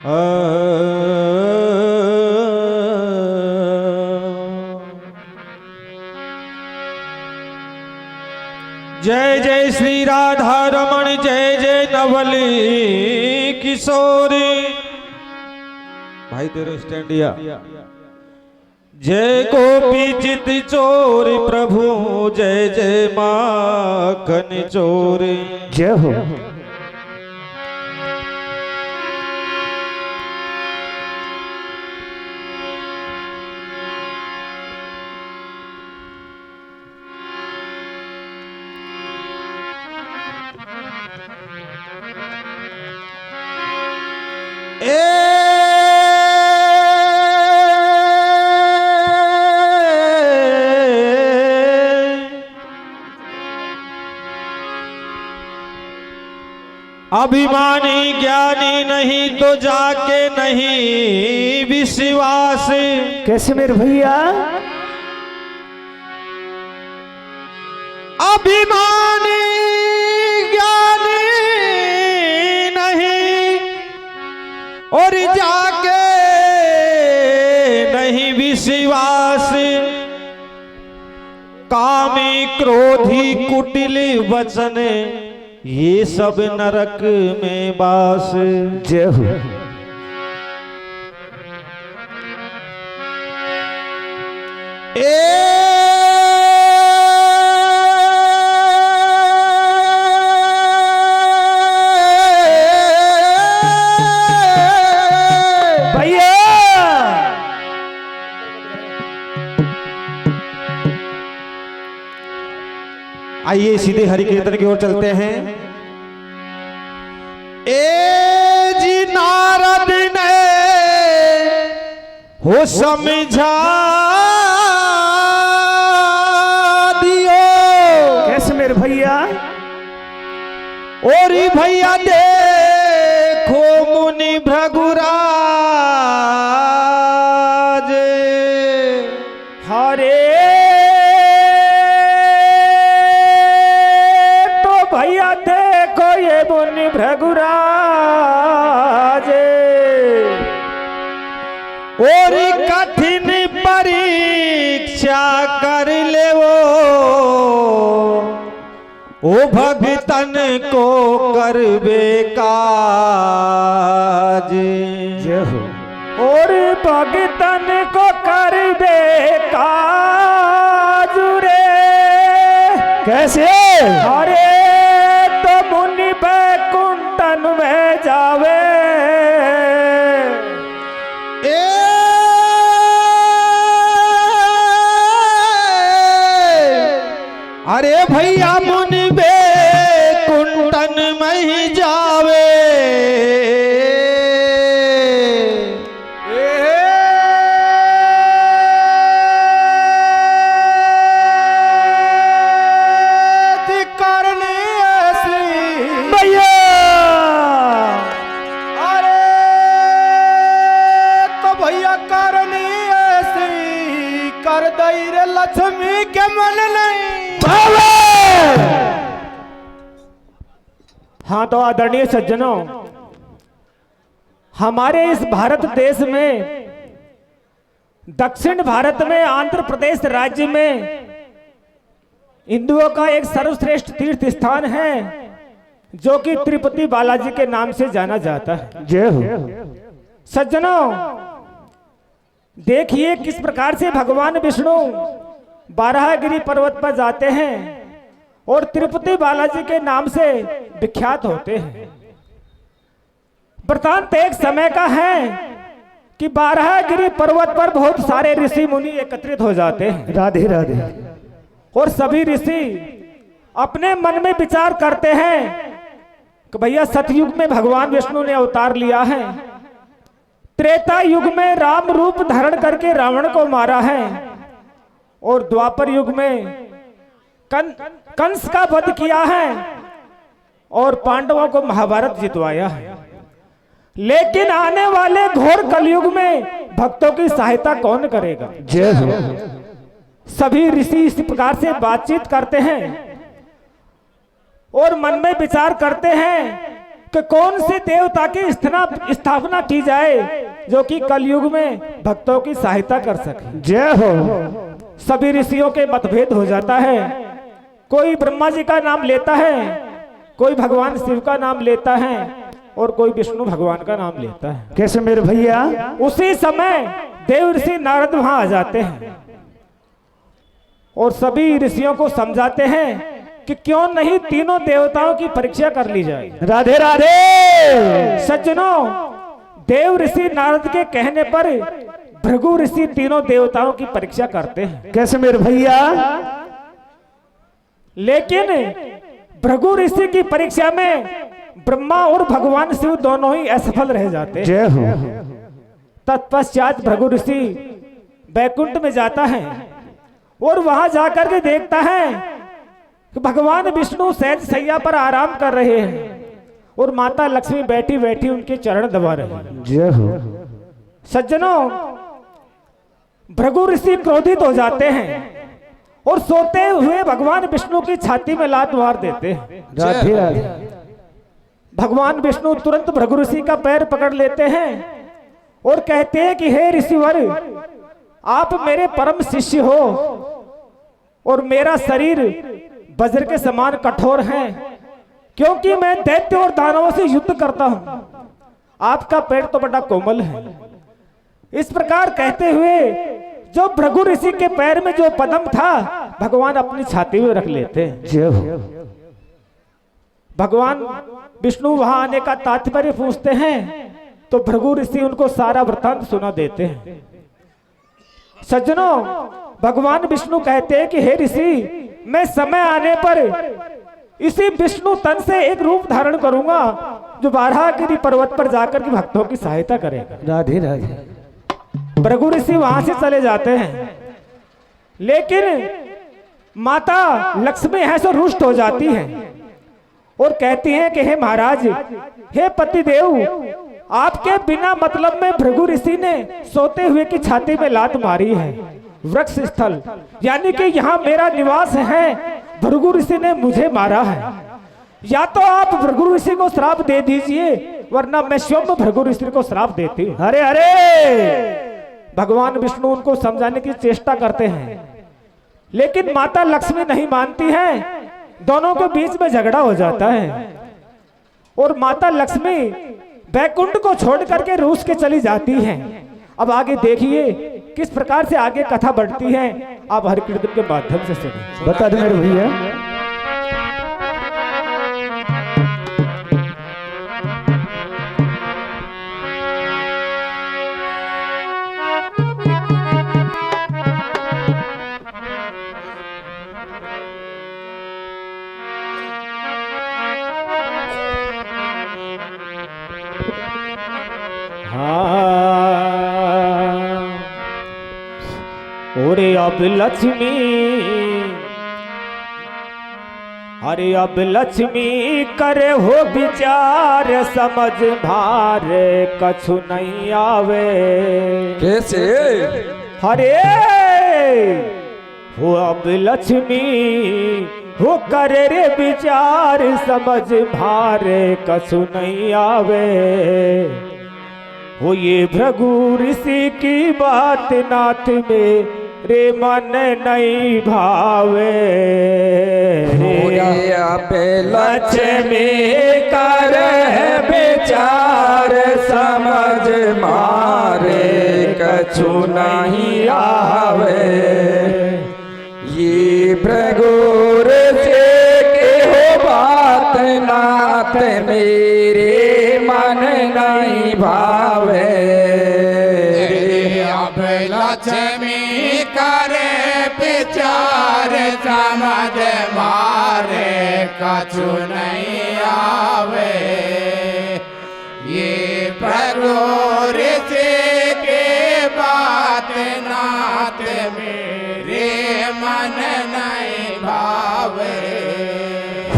जय जय श्री राधा रमण, जय जय नवली किशोरी। भाई तेरे स्टैंडिया। जय गोपी चित चोरी प्रभु, जय जय माखन चोरी। जय हो। अभिमानी ज्ञानी नहीं तो जाके नहीं विश्वास। कैसे मेरे भैया? अभिमानी ज्ञानी नहीं और जाके नहीं विश्वास। कामी क्रोधी कुटिल वचन, ये सब नरक में बास। जय हो। भैया आइए सीधे हरि कीर्तन की ओर चलते हैं। ए जी नारद ने हो समझा दियो। कैसे मेरे भैया? और भैया देखो मुनि भृगुराज, हरे भैया देखो ये मुनि भृगुराज। और कठिन परीक्षा कर ले वो भगतन को करबे काज। जय हो। और भगतन को करबे काज रे। कैसे? अरे तो मुनि बैकुंठन में जावे। अरे भैया मुनि बैकुंठन में ही जावे। लक्ष्मी के मन नहीं। हाँ तो आदरणीय सज्जनों, हमारे इस भारत देश में, दक्षिण भारत में, आंध्र प्रदेश राज्य में हिंदुओं का एक सर्वश्रेष्ठ तीर्थ स्थान है जो कि तिरुपति बालाजी के नाम से जाना जाता है। जय हो। सज्जनों देखिए किस प्रकार से भगवान विष्णु बाराहगिरी पर्वत पर जाते हैं और तिरुपति बालाजी के नाम से विख्यात होते हैं। वृतांत एक समय का है कि बाराहगिरी पर्वत पर बहुत सारे ऋषि मुनि एकत्रित हो जाते हैं। राधे राधे। और सभी ऋषि अपने मन में विचार करते हैं कि भैया सतयुग में भगवान विष्णु ने अवतार लिया है, त्रेता युग में राम रूप धारण करके रावण को मारा है और द्वापर युग में कंस का वध किया है और पांडवों को महाभारत जितवाया है। लेकिन आने वाले घोर कलयुग में भक्तों की सहायता कौन करेगा? जय हो। सभी ऋषि इस प्रकार से बातचीत करते हैं और मन में विचार करते हैं कि कौन से देवता की स्थापना की जाए जो कि कलयुग में भक्तों की सहायता कर सके। जय हो। सभी ऋषियों के मतभेद हो जाता है, कोई ब्रह्मा जी का नाम लेता है, कोई भगवान शिव का नाम लेता है और कोई विष्णु भगवान का नाम लेता है। कैसे मेरे भैया? उसी समय देव ऋषि नारद वहां आ जाते हैं और सभी ऋषियों को समझाते हैं कि क्यों नहीं तीनों देवताओं की परीक्षा कर ली जाए। राधे राधे। सज्जनों, देव ऋषि नारद के कहने पर भृगु ऋषि तीनों देवताओं की परीक्षा करते हैं। कैसे मेरे भैया? लेकिन भृगु ऋषि की परीक्षा में ब्रह्मा और भगवान शिव दोनों ही असफल रह जाते हैं। जय हो। तत्पश्चात भृगु ऋषि बैकुंठ में जाता है और वहां जाकर के देखता है कि भगवान विष्णु सहज सैया पर आराम कर रहे हैं और माता लक्ष्मी बैठी बैठी उनके चरण दबा रहे हैं। जय हो। सज्जनों, भृगु ऋषि क्रोधित हो जाते हैं और सोते हुए भगवान विष्णु की छाती में लात मार देते हैं। राधे राधे। भगवान विष्णु तुरंत भृगु ऋषि का पैर पकड़ लेते हैं और कहते हैं कि हे ऋषिवर, आप मेरे परम शिष्य हो और मेरा शरीर वज्र के समान कठोर है, क्योंकि मैं दैत्य और दानवों से युद्ध करता हूं। आपका पैर तो बड़ा कोमल है। इस प्रकार कहते हुए जो भृगु ऋषि के पैर में जो पद्म था भगवान अपनी छाती में रख लेते हैं। जय हो। भगवान विष्णु वहां आने का तात्पर्य पूछते हैं तो भृगु ऋषि उनको सारा वृत्तांत सुना देते हैं। सज्जनों, भगवान विष्णु कहते हैं कि हे ऋषि, मैं समय आने पर इसी विष्णु तन से एक रूप धारण करूंगा जो बाराहगिरी पर्वत पर जाकर के भक्तों की सहायता करेगा। राधे राधे। भृगु ऋषि वहां से चले जाते हैं, लेकिन माता लक्ष्मी है सो रुष्ट हो जाती है और कहती हैं कि हे महाराज, हे पतिदेव, आपके बिना मतलब में भृगु ऋषि ने सोते हुए की छाती में लात मारी है। वृक्ष स्थल यानी कि यहाँ मेरा निवास है, भृगु ऋषि ने मुझे मारा है। या तो आप भृगु ऋषि को श्राप दे दीजिए, वरना मैं स्वयं भृगु ऋषि को श्राप देती हूँ। अरे अरे। भगवान विष्णु उनको समझाने की चेष्टा करते हैं, लेकिन माता लक्ष्मी नहीं मानती है। दोनों के बीच में झगड़ा हो जाता है और माता लक्ष्मी बैकुंठ को छोड़ करके रूस के चली जाती हैं। अब आगे देखिए किस प्रकार से आगे कथा बढ़ती है, आप हरि कीर्तन के माध्यम से सुनिए। बता दे मेरे भैया। ओरे अब लक्ष्मी, अरे अब लक्ष्मी करे हो विचार, समझ भारे कछु नहीं आवे। कैसे? अरे हो अब लक्ष्मी हो करे रे विचार, समझ भारे कछु नहीं आवे। हो ये भृगु ऋषि की बात नाथ में रे मन नहीं भावे। लक्ष्मी कर विचार, समझ मारे कछु नहीं आवे। ये भृगु ऋषि की हो बात नाथ मेरे मन नहीं भावे। अब लक्ष्मी करे विचार, समझ मारे कछु नहीं आवे। ये भृगु ऋषि के बात नाथ मेरे मन नहीं भावे।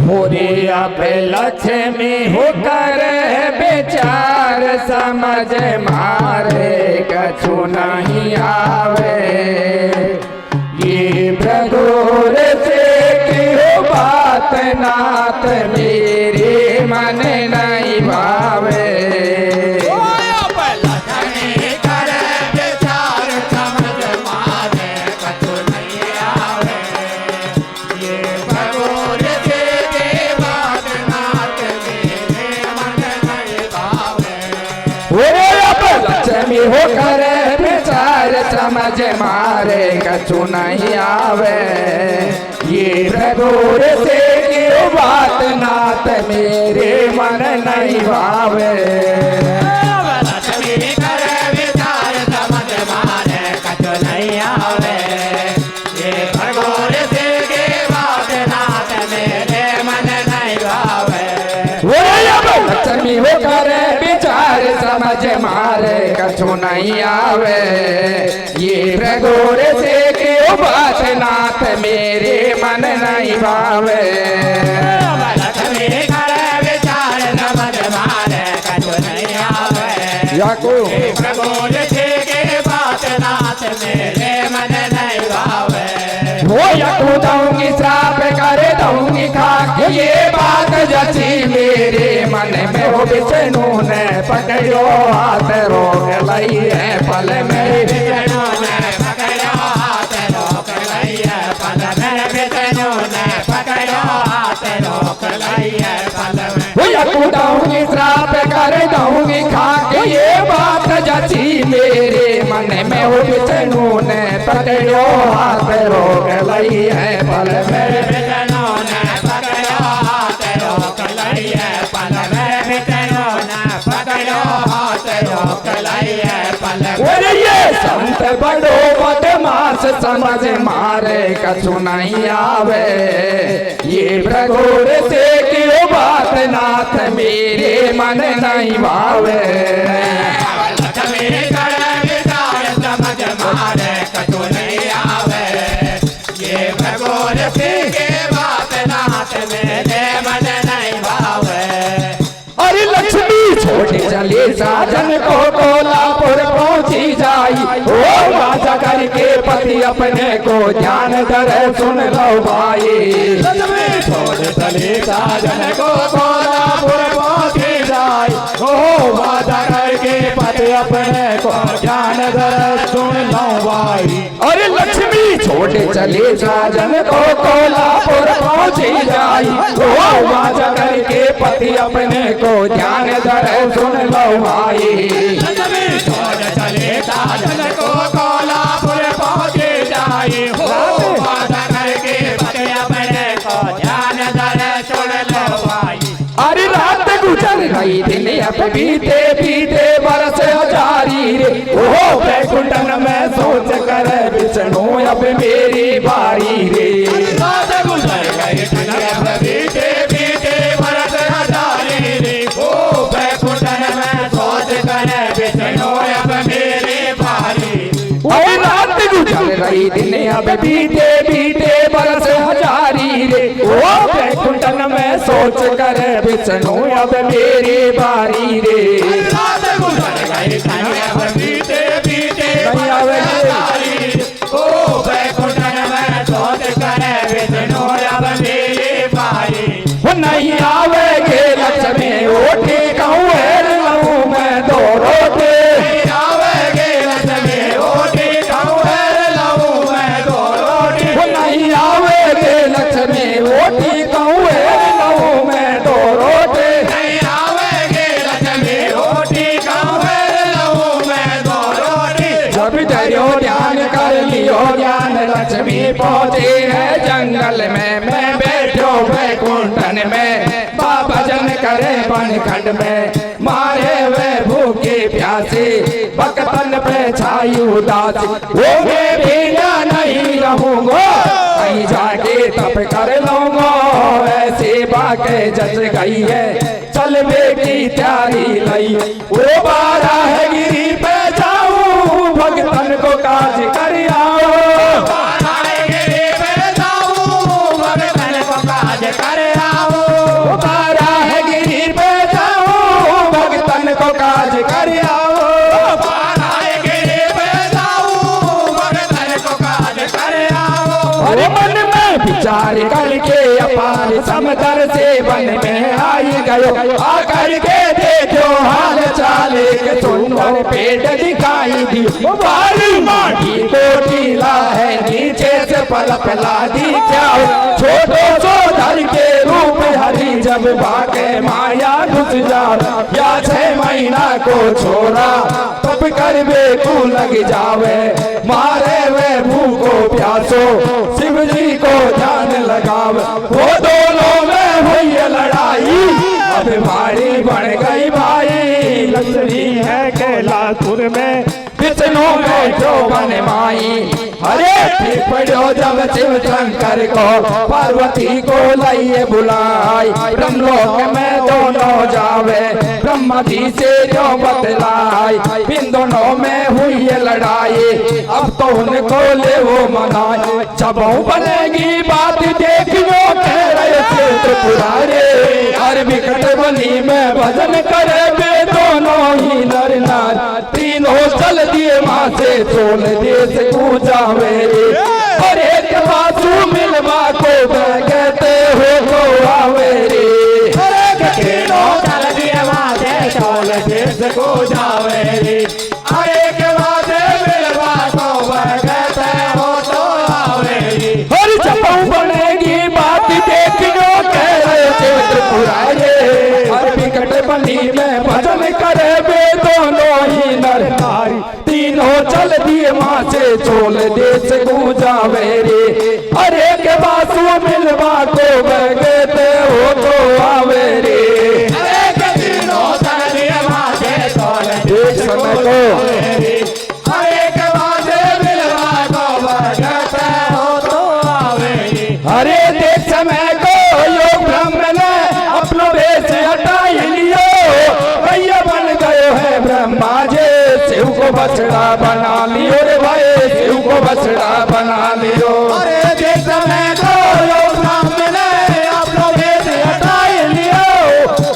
होरी अब लक्ष्मी हो कर विचार, समझ मारे कछु नहीं आवे। ये भृगु ऋषि की हो बात नाथ मेरे मन नहीं हो करे विचार समझ मारे कछु नहीं आवे ये प्रभुर से क्यों बात नाथ मेरे मन नहीं भावे लक्ष्मी हो करे विचार समझ मारे कछु नहीं आवे ये प्रगोर से क्यों बात नाथ मेरे मन नहीं भावे लक्ष्मी करे विचार समझ मारे कछु नहीं आवे याको प्रगोर से के बात नाथ मेरे मन नहीं भावे हो याको दूंगी श्राप कर दूंगी खाक ये बात जची मेरे मन में हो विष्णु ने पकड़ो हाथ रोक लई है पल में विष्णु ने पकड़ो हाथ रोक लई है पल में विष्णु ने पकड़ो हाथ रोक लई है पल में भैया कूदाऊंगी श्राप कर दूंगी खाक ये बात जची मेरे मन में हो विष्णु ने पकड़ो हाथ रोक लई है पल में विष्णु ने पकड़ो हाथ रोक लई है पल में विष्णु ने पकड़ो हाथ रोक लई है पल में ये संत बड़ो बदमाश समझ मारे कछु नहीं आवे ये प्रगोर से क्यों बात नाथ मेरे मन नहीं भावे समझ मारे कछु नहीं आवे ये प्रगोर से के बात नाथ मेरे मन नहीं भावे अरे लक्ष्मी छोटे चले साजन को कोल्हापुर पहुंची जाई ओ राजा करके पति अपने को ध्यान धर सुन लो भाई लक्ष्मी छोटे चले साजन को कोल्हापुर पहुंची जाई ओ राजा करके पति अपने को ध्यान धर सुन लो भाई अरे लक्ष्मी छोटे चले साजन को कोल्हापुर पहुंची जाई ओ राजा करके पति अपने को ध्यान धर सुन लो भाई छोड़ चले साजन को कोल्हापुर पहुंचे जाई हो वादा करके पति अपने को ध्यान धर सुन लो भाई अरे रात गुजर गई दिन अब बीते बीते बरस हजारी रे ओ बैकुंठन में सोच कर विष्णु अब मेरी बारी रे रात गुजर गई दिन अब बीते बीते बरस हजारी रे ओ बैकुंठन में सोच कर विष्णु अब मेरी बारी ओ रात गुजर गई दिन अब बीते बीते बरस हजारी रे ओ बैकुंठन में सोच कर विष्णु अब मेरी बारी रे रात गुजर गई दिन अब बीते बीते हजारी ओ बैकुंठन में सोच कर विष्णु अब मेरी बारी नहीं आवेगे लक्ष्मी ओठी कहूँ लूँ मैं दो रोटे आवेगे लक्ष्मी ओठी कहूँ लूँ मैं दो रोटी नहीं आवेगे लक्ष्मी ओठी कहूँ लूँ मैं दो रोटे नहीं आवेगे लक्ष्मी ओठी कहूँ लूँ मैं दो रोटी जब डरो ध्यान कर लियो ज्ञान लक्ष्मी पहुँचे है जंगल में मैं बैठो बैकुंठन में बाबा जन करे बनखंड में मारे वे भूखे प्यासे भक्तन पे छाई उदासी वो मैं बिना नहीं रहूंगा कहीं जाके तप कर लूंगा ऐसे बाके जच गई है चलवे की तैयारी लई वो बारा है गिरी पे जाऊं भक्तन को काज कर आओ काज कर आओ अरे मन में विचार करके अपार समदर से वन में आई गयो आकर के देखो हाल चाल के सुंदर पेट दिखाई दी बारी माटी को ढीला है नीचे से पल पला दी जाओ छोटो सो धर के रूप हरी जब भागे माया घुस जाओ या 6 महीना को छोड़ा तब कर बेकू लग जावे मारे वे भूखो प्यासो शिव जी को ध्यान लगावे वो दोनों में हुई लड़ाई अब भारी बढ़ गई भाई लक्ष्मी है कैलाशपुर में विष्णु में जो बन माई अरे ठीक पड़ो जब शिव शंकर को पार्वती को लाइए बुलाई ब्रह्मलोक में दोनों जावे ब्रह्मा जी से जो बतलाई इन दोनों में हुई है लड़ाई अब तो उनको ले वो मनाए जब बनेगी बात देखियो कह रहे थे त्रिपुरारे हर विकट बनी में भजन करे वे दोनों ही नर नार तीनों चल दिए माँ से चोल देश पूजा मेरे और एक बासु मिलवा को कहते हो तो आवेरे तीनों चल दिए माँ से चोल देश पूजा मेरे एक बात मिलवा को कहते हो तो आवेरे और जब बनेगी बात देखियो कह रहे थे त्रिपुरारे हर विकट बनी में भजन करे वे दोनों ही नर नारी तीनों चल दिए माँ से चोल देश गूंजा मेरे अरे के बासु मिलवा को कहते हो तो आवेरे तीनों चल दिए माँ से चोल देश को अरे के बासु मिलवा को कहते हो तो आवेरे अरे देश समय को योग ब्रह्म ने अपनो वेश हटा लियो भैया बन गए है ब्रह्मा जी शिव को बछड़ा बना लियो रे भाई शिव को बछड़ा बना लियो अरे देश में तो योग ब्रह्म ने अपनो वेश हटा लियो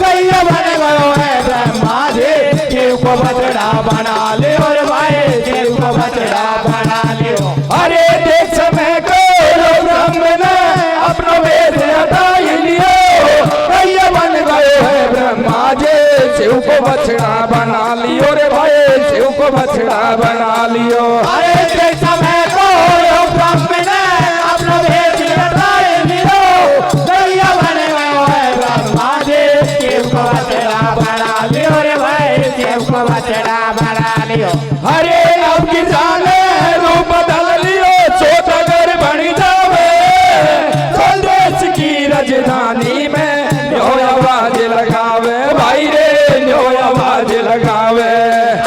भैया बन गए है ब्रह्मा जी शिव को बछड़ा बना लियो रे भाई शिव को बछड़ा बना लियो अरे देश में को योग ब्रह्म ने अपनो वेश हटा लियो भैया बन गए है ब्रह्मा जी शिव को बछड़ा बना लियो रे भाई शिव को बछड़ा बना लियो अरे देश में को योग ब्रह्म ने अपनो वेश हटा लियो भैया बन गए है ब्रह्मा जी शिव को बछड़ा बना लियो रे भाई शिव को बछड़ा बना लियो अरे अब की जाने रूप बदल लियो छोटगर बन जावे स्वदेश की राजधानी में न्यो आवाज लगावे भाई रे न्यो आवाज लगावे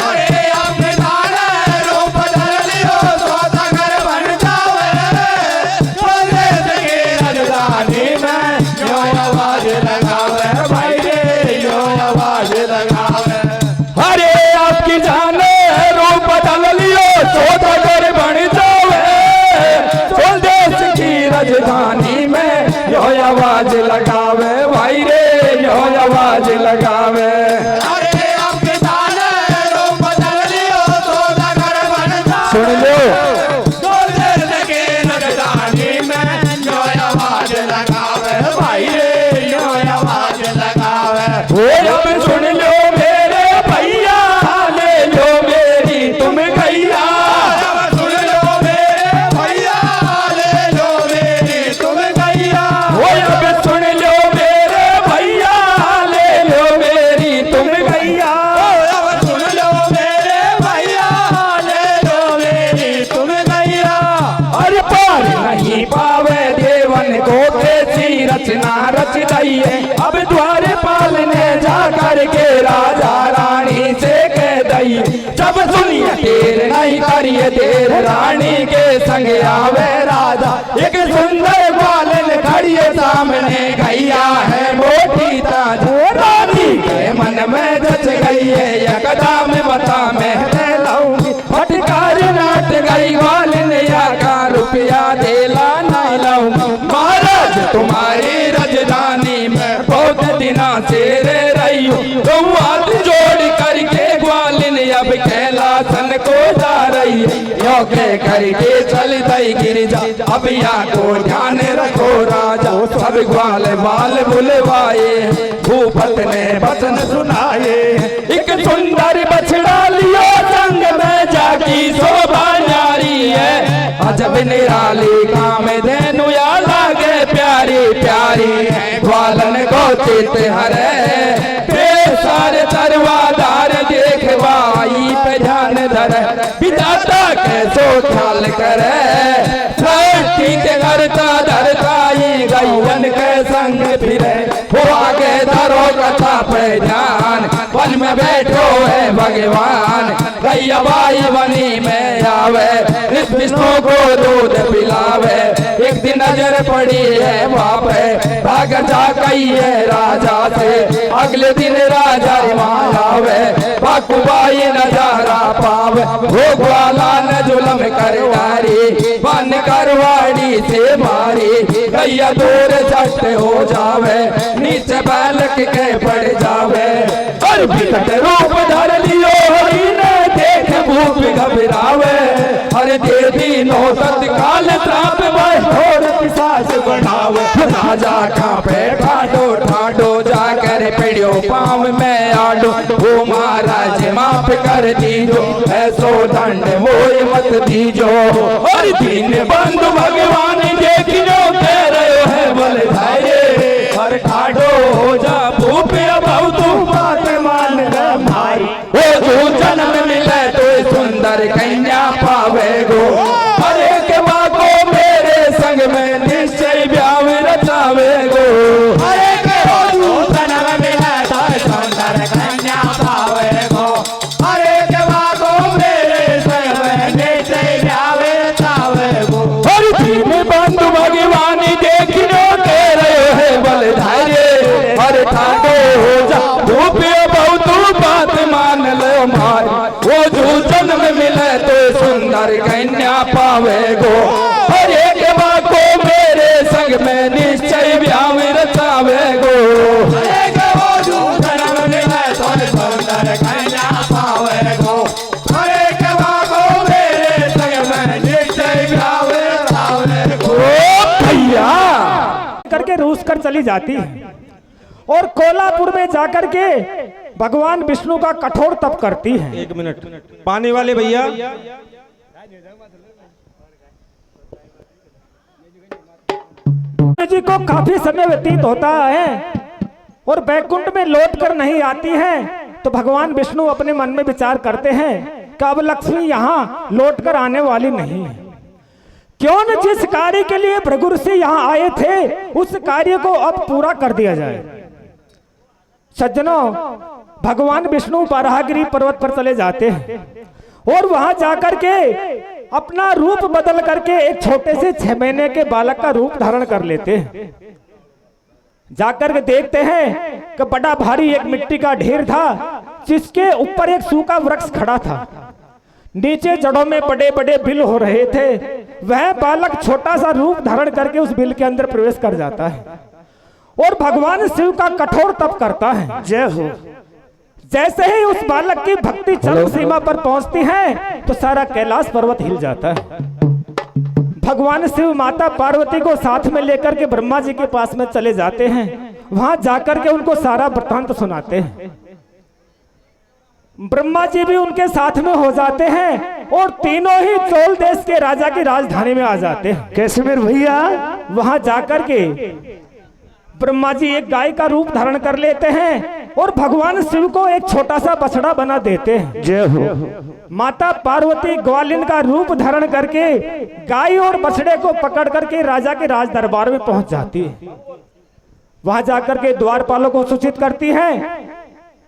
अरे अपने दाने रूप बदल लियो छोटगर बन जावे स्वदेश की राजधानी में न्यो आवाज लगावे भाई रे न्यो आवाज लगावे अरे आपकी जाने रूप बदल लियो छोटगर बन जावे स्वदेश की राजधानी में यो आवाज लगावे भाई रे यो आवाज लगावे अरे आपके जाने रूप बदल लियो छोटगर बन जावे सुन लो स्वदेश की राजधानी में यो आवाज लगावे भाई रे यो आवाज लगावे ओ अब सुन लो मेरे भैया ले लो मेरी तुम गैया सुन लो मेरे भैया ले लो मेरी तुम गैया ओ अब सुन लो मेरे भैया ले लो मेरी तुम गैया अब सुन लो मेरे भैया ले लो मेरी तुम गैया अरे पार नहीं पावे देवन को कैसी रचना रच रही है अब द्वारे पालने जा करके राजा रानी से कह दई जब सुनिए देर नहीं करिए देर रानी के संग आवे राजा एक सुंदर बालन खड़िए सामने गैया है मोटी ताज रानी के मन में जच गई है यकदा में बता मैं लाऊंगी फटकार नाट गई बालन या का रुपया देला नहीं लाऊंगी महाराज तुम्हारी राजधानी में बहुत दिना से रही हूँ तुम हाथ जोड़ करके ग्वालिन अब कैलासन को जा रही है योगे करके चल दई गिरजा अब यहाँ को ध्यान रखो राजा सब ग्वाल बाल बुलवाए भूपत ने वचन सुनाए एक सुंदर बछड़ा लियो संग में जाकी शोभा न्यारी है अजब निराली काम चित हरे सारे दरवादार देखवाई पे ध्यान धर विधाता कैसो ख्याल करे सृष्टि के करता धरताई गैयन के संग फिरे हो आगे धरो कथा पे ध्यान पल में बैठो है भगवान गैया बाई बनी में आवे इस विष्णु को दूध पिलावे एक दिन नजर पड़ी है वहाँ पे भाग जा गई है राजा से अगले दिन राजा आवे बाकुबाई नजारा पावे भोग वाला न जुलम कर डारी बन करवाड़ी से मारी गैया दूर झट हो जावे नीचे बालक के पड़ जावे और विकट रूप धर लियो हरि ने देख भूप घबरावे हर दे दीनो तत्काल त्राप घोर पिशाच बनावे राजा कांपे ठाडो ठाडो जाकर पेड़ियो पाँव में आडो वो महाराज माफ कर दीजो ऐसो दंड मोय मत दीजो और दीन बंधु भगवान देखियो कह रहे है बल धाये हर ठाडो हो जा भूप अब तू बात मान भाई वो जो जन्म मिले तो सुंदर कन्या पावे गो हर एक माँ को मेरे संग में निश्चय ब्याह रचावे गो हरे के हो जन्म मिले तो सुंदर कन्या पावे गो हरे के बागो मेरे संग में निश्चय ब्यावे तावे गो और दीन बंधु भगवान देखियो कह रहे है बल धारे हर ठाडो हो जा धूप बहुत बात मान लो मार वो जो जन्म मिले तो सुंदर कन्या पावे गो हर एक बात को मेरे संग में निश्चय ब्याह रचावे गो हरे के हो जन्म मिले तो सुंदर कन्या पावे गो हरे के बागो मेरे संग में निश्चय ब्यावे तावे गो भैया करके रूस कर चली जाती है और कोलापुर में जाकर के भगवान विष्णु का कठोर तप करती है। 1 मिनट पानी वाले भैया जी को काफी समय व्यतीत होता है और बैकुंठ में लौट कर नहीं आती है तो भगवान विष्णु अपने मन में विचार करते हैं कि अब लक्ष्मी यहाँ लौट कर आने वाली नहीं है। क्यों न जिस कार्य के लिए भृगु ऋषि यहाँ आए थे उस कार्य को अब पूरा कर दिया जाए। सज्जनों, भगवान विष्णु बाराहगिरी पर्वत पर चले जाते हैं और वहां जाकर के अपना रूप बदल करके एक छोटे से 6 महीने के बालक का रूप धारण कर लेते हैं। जाकर के देखते हैं कि बड़ा भारी एक मिट्टी का ढेर था जिसके ऊपर एक सूखा वृक्ष खड़ा था। नीचे जड़ों में बड़े बड़े बिल हो रहे थे। वह बालक छोटा सा रूप धारण करके उस बिल के अंदर प्रवेश कर जाता है और भगवान शिव का कठोर तप करता है। जय हो। जैसे ही उस बालक की भक्ति चरम सीमा पर पहुंचती है तो सारा कैलाश पर्वत हिल जाता है। भगवान शिव माता पार्वती को साथ में लेकर के ब्रह्मा जी के पास में चले जाते हैं। वहां जाकर के उनको सारा वृत्तांत सुनाते हैं। ब्रह्मा जी भी उनके साथ में हो जाते हैं और तीनों ही चोल देश के राजा की राजधानी में आ जाते हैं। कैसे मेरे भैया? वहां जाकर के ब्रह्मा जी एक गाय का रूप धारण कर लेते हैं और भगवान शिव को एक छोटा सा बछड़ा बना देते हैं। जय हो। माता पार्वती ग्वालिन का रूप धारण करके गाय और बछड़े को पकड़ करके राजा के राज दरबार में पहुंच जाती है। वहां जाकर के द्वारपालों को सूचित करती है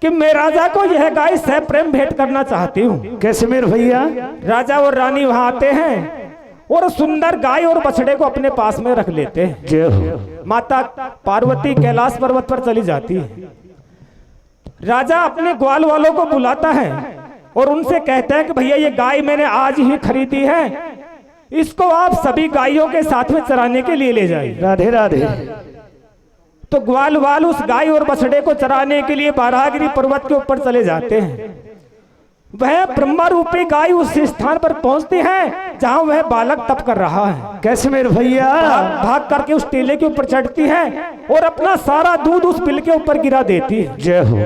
कि मैं राजा को यह गाय सह प्रेम भेंट करना चाहती हूँ। कैसे मेरे भैया? राजा और रानी वहां आते हैं और सुंदर गाय और बछड़े को अपने पास में रख लेते हैं। जय हो। माता पार्वती कैलाश पर्वत पर चली जाती है। राजा अपने ग्वाल वालों को बुलाता है और उनसे कहते हैं कि भैया ये गाय मैंने आज ही खरीदी है, इसको आप सभी गायों के साथ में चराने के लिए ले जाइए। राधे राधे। तो ग्वाल वाल उस गाय और बछड़े को चराने के लिए बाराहगिरी पर्वत के ऊपर चले जाते हैं। वह ब्रह्मा रूपी गाय उस स्थान पर पहुंचती है जहां वह बालक तप कर रहा है। कैसे मेरे भैया? भाग करके उस टीले के ऊपर चढ़ती है और अपना सारा दूध उस बिल के ऊपर गिरा देती है। जय हो।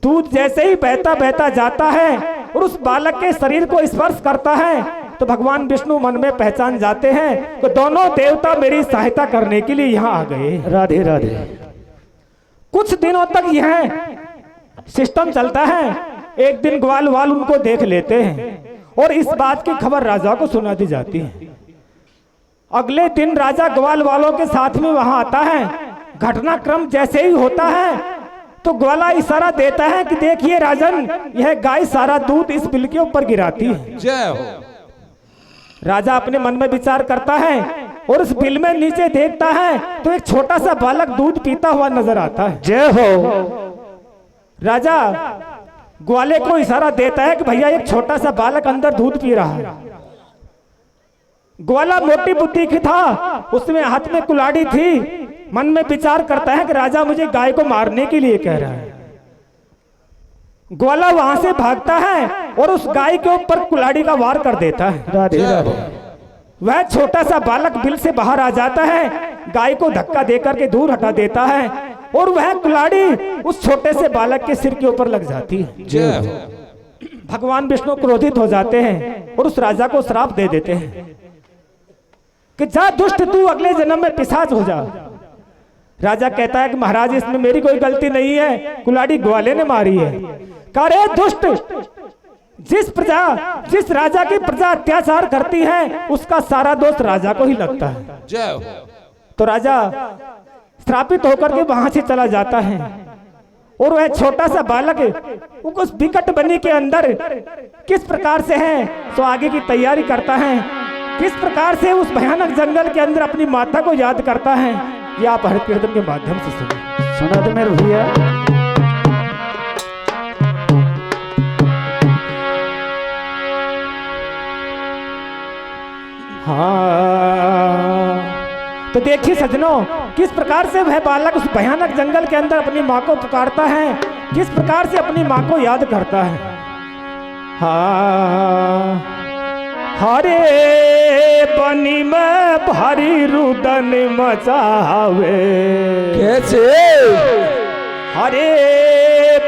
दूध जैसे ही बहता बहता जाता है और उस बालक के शरीर को स्पर्श करता है तो भगवान विष्णु मन में पहचान जाते हैं कि दोनों देवता मेरी सहायता करने के लिए यहाँ आ गए। राधे राधे। कुछ दिनों तक यह सिस्टम चलता है। एक दिन ग्वाल वाल उनको देख लेते हैं और इस बात की खबर राजा को सुना दी जाती है। अगले दिन राजा ग्वाल वालों के साथ में वहां आता है। घटनाक्रम जैसे ही होता है तो ग्वाला इशारा देता है कि देखिए राजन, यह गाय सारा दूध इस बिल के ऊपर गिराती है। जय हो। राजा अपने मन में विचार करता है और उस बिल में नीचे देखता है तो एक छोटा सा बालक दूध पीता हुआ नजर आता है। जय हो। राजा ग्वाले को इशारा देता है कि भैया एक छोटा सा बालक अंदर दूध पी रहा है। ग्वाला मोटी बुद्धि की था, उसमें हाथ में कुल्हाड़ी थी। मन में विचार करता है कि राजा मुझे गाय को मारने के लिए कह रहा है। ग्वाला वहां से भागता है और उस गाय के ऊपर कुल्हाड़ी का वार कर देता है। राधे राधे। वह छोटा सा बालक बिल से बाहर आ जाता है, गाय को धक्का देकर के दूर हटा देता है और वह कुल्हाड़ी उस छोटे से बालक के सिर के ऊपर लग जाती है। जय हो। भगवान विष्णु क्रोधित हो जाते हैं और उस राजा को श्राप दे देते हैं कि जा दुष्ट, तू अगले जन्म में पिशाच हो जा। राजा कहता है कि महाराज इसमें मेरी कोई गलती नहीं है, कुल्हाड़ी ग्वाले ने मारी है। कह रहे दुष्ट, जिस राजा की प्रजा अत्याचार करती है उसका सारा दोष राजा को ही लगता है। जय हो। तो राजा श्रापित होकर के वहां से चला जाता है और वह छोटा सा बालक उस विकट बनी के अंदर किस प्रकार से है तो आगे की तैयारी करता है, किस प्रकार से उस भयानक जंगल के अंदर अपनी माता को याद करता है, ये आप हर कीर्तन के माध्यम से सुनिए। सुना तो मेरे भैया। हाँ, तो देखिए सजनों, किस प्रकार से वह बालक उस भयानक जंगल के अंदर अपनी माँ को पुकारता है, किस प्रकार से अपनी माँ को याद करता है। हाँ, हरे बनी में भारी रुदन मचावे, कैसे? हरे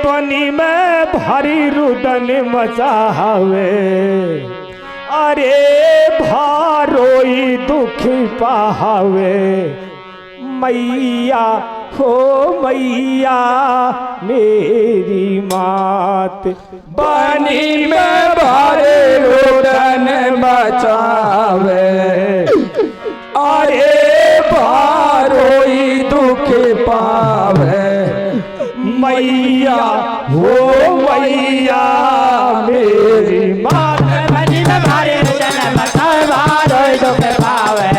बनी में भारी रुदन मचावे, अरे भारोई दुख पावे, मैया हो मैया मेरी मात, पानी में भारे रुदन मचावे, अरे भारोई दुख पावे, मैया हो मैया मेरी मात। बनी में भारी रुदन मचावे, भारोई दुख पावे,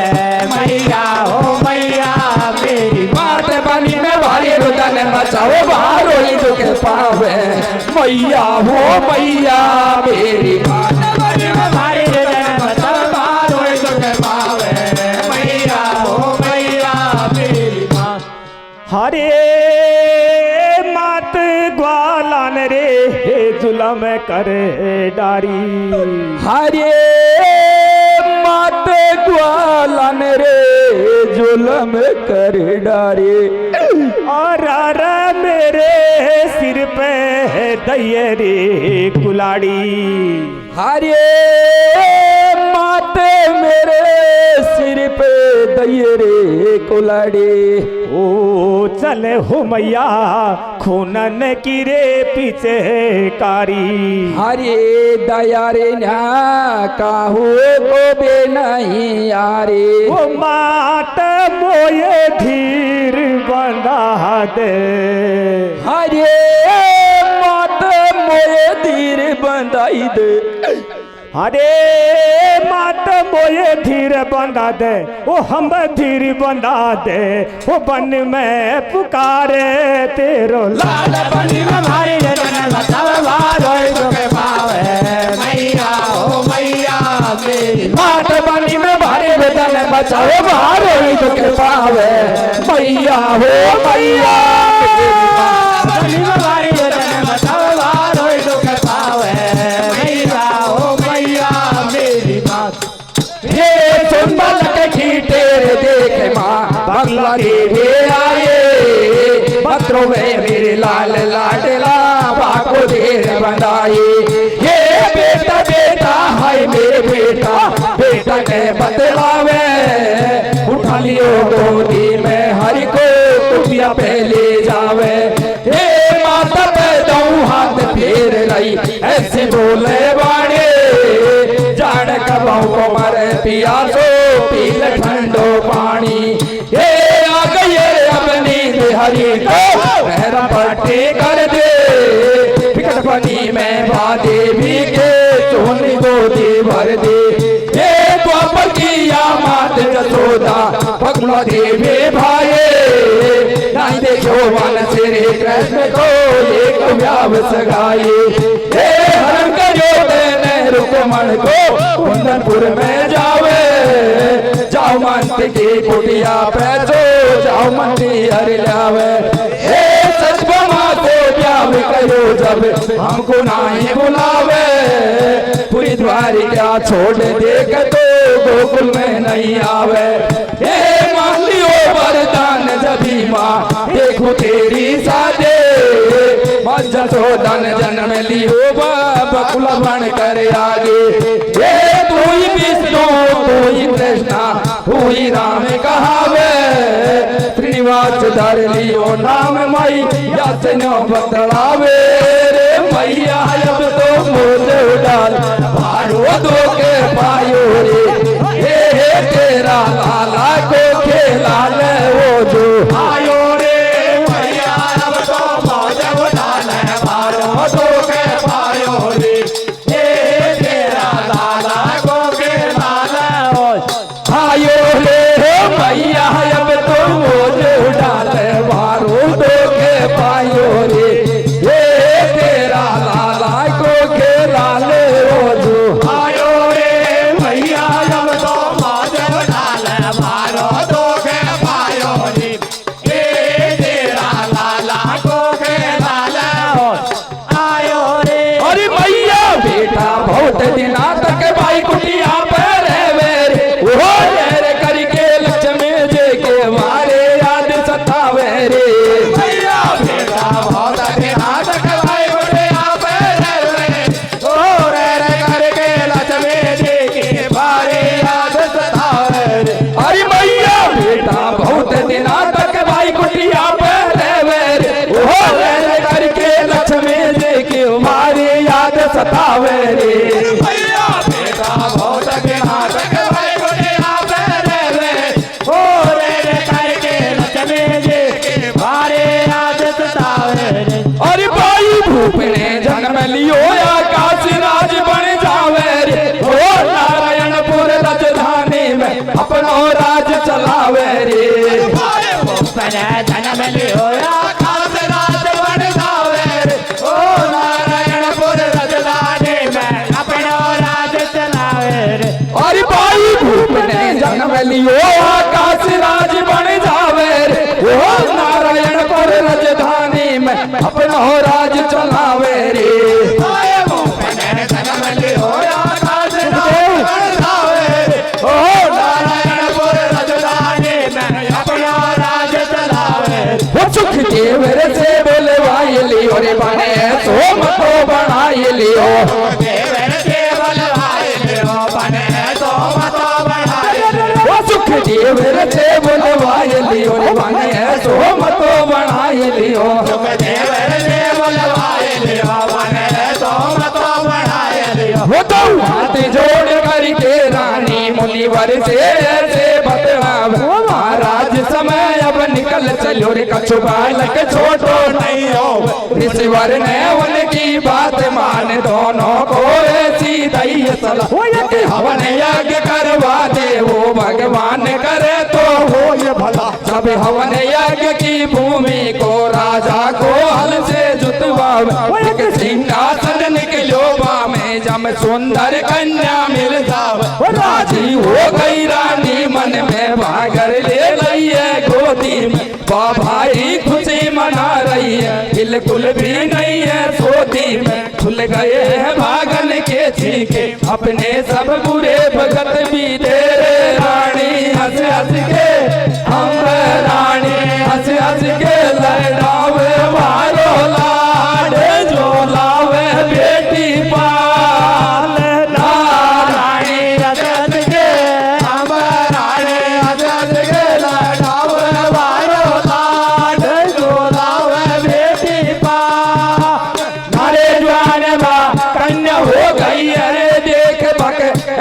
मैया हो मैया मेरी मात। पानी में भारे रुदन मचावे, भारोई दुख पावे, मैया हो मैया मेरी मात। बनी में भारी रुदन मचावे, भारोई दुख पावे, मैया हो मैया मेरी माँ। हरे मात ग्वालन रे जुलम करे डारी, हरे मात ग्वालन रे जुलम कर डारे, और मेरे सिर पे दैये रे कुलाड़ी, हरे मात मेरे सिर पे दैये रे कुलाड़ी, ओ चले हो मैया खूनन की रे पीछे कारी, हरे दया रे ना काहू को बे नहीं यारे, ओ मात मोये धीर बंधा दे, हरे मात मोये धीर बंधाई दे, अरे मात मोये धीर बंधा दे, ओ हम धीर बंधा दे, ओ बन में पुकारे तेरो लाल बनी में भारी रुदन मचावे, भारोई दुख पावे, मैया हो मैया मेरी मात। बनी में भारी रुदन मचावे, भारोई दुख पावे, मैया हो मैया बनी में भारी रुदन मचावे, भारोई दुख पावे, मैया हो मैया मेरी माँ। हे सुन बालक की तेरे देख माँ बंगला रे आए, पत्रों में मेरे लाल लाडला बाको देर बंधाई, ये बेटा बेटा हाय मेरे बेटा, बेटा के बतलावे, उठा लियो गोदी में हरि को कुटिया पे ले जावे, बोले बाणे जान कबाऊ को मरे पियासो पीले ठंडो पानी ये आ गई अपनी हरी को मेरा पट्टी कर दे विकट पानी में देवी के चोली गोदी भर दे ये द्वापर की मात जसोदा भगुणा देवी भाई नहीं देखो वन श्री कृष्ण को एक व्याव सगाई हे हरण करो नेहरू मन को कुंदनपुर में जावे जाओ मंत की कुटिया पैसो जाओ मंती हर लावे हे सचबमा को व्याव करो जब हमको नहीं बुलावे पूरी द्वारिका छोड़ देख तो गोकुल में नहीं आवे हे मान लियो वरदान जबी माँ देखो तेरी सादे मज्जा चोदन जन्म लियो बकुल बन कर आगे ये तू ही विष्णु तू ही कृष्णा तू ही राम कहावे श्रीनिवास धर लियो नाम मई याचनो बतलावे रे मैया अब तो मोजे डाल भारो दो के पायो रे हे तेरा लाला को खेला ले वो जो आयो रे मैया अब तो मोजे डाल भारो दो के पायो रे हे तेरा लाला को खेला ले वो आयो रे मैया अब तो मोजे डाल भारो दो के पायो रे हे तेरा लाला को खेला ले वो जो आयो रे मैया अब तो मोजे डाल भारो दो के पायो रे हे तेरा लाला को खेला ले वो आयो रे अरे मैया बेटा बहुत दिना तक भाई कुटिया पर रे वो रे करके लक्ष्मी जे के मारे याद सतावे रे मैया बेटा बहुत दिना तक भाई कुटिया पर रे ओ रे करके लक्ष्मी जे के मारे याद सतावे रे अरे मैया बेटा बहुत दिना तक भाई कुटिया पर रे ओ रे करके लक्ष्मी जे के मारे याद सतावे रे मैया बेटा बहुत दिना तक भाई कुटिया पर रे ओ रे करके लक्ष्मी जे के मारे याद सतावे रे अरे भाई भूप ने जन्म लियो आकाश राज बन जावे रे ओ नारायणपुर राजधानी में अपनो राज चलावे रे भूप ने जन्म लियो आकाश राज बन जावे रे ओ नारायणपुर राजधानी में अपनो राज चलावे रे अरे भाई भूप ने जन्म लियो आकाश राज बन जावे रे ओ नारायणपुर राजधानी में अपनो राज चलावे रे भूप ने जन्म लियो आकाश राज बन जावे रे ओ नारायणपुर राजधानी में अपनो राज चलावे वो सुख देव रे से बोले भाई लियो रे बने सो मतो बनाई लियो देव रे से बोले भाई लियो बने सो मतो बनाई वो सुख देव रे से बोले भाई लियो रे बने सो मतो बनाई लियो सुख देव रे से बोले भाई लियो बने सो मतो बनाई लियो वो तो हाथ जोड़ करके रानी मुनिवर से बतलाव महाराज समय अब निकल चलो रे कछु बालक छोटो नहीं हो ऋषिवर ने उनकी बात मान दोनों को ऐसी दई सलाह के हवन यज्ञ करवा दे वो भगवान करे तो हो ये भला सब हवन यज्ञ की भूमि को राजा को हल से जुतवावे सिंहासन निकलो में जम सुंदर कन्या मिल जावे राजी हो गई रानी मन में भागर ले गई है गोदी में भाई खुशी मना रही है बिल्कुल भी नहीं है सोती में खुल गए हैं भागन के छीके अपने सब बुरे भगत भी दे रे रानी हंस हंस के हम रानी हंस हंस के लड़ावे मारो लाड जो लावे बेटी पाल रानी हंस हंस के हम रानी हंस हंस के लड़ावे मारो लाड जो लावे बेटी पाल नारे जवान बा कन्या हो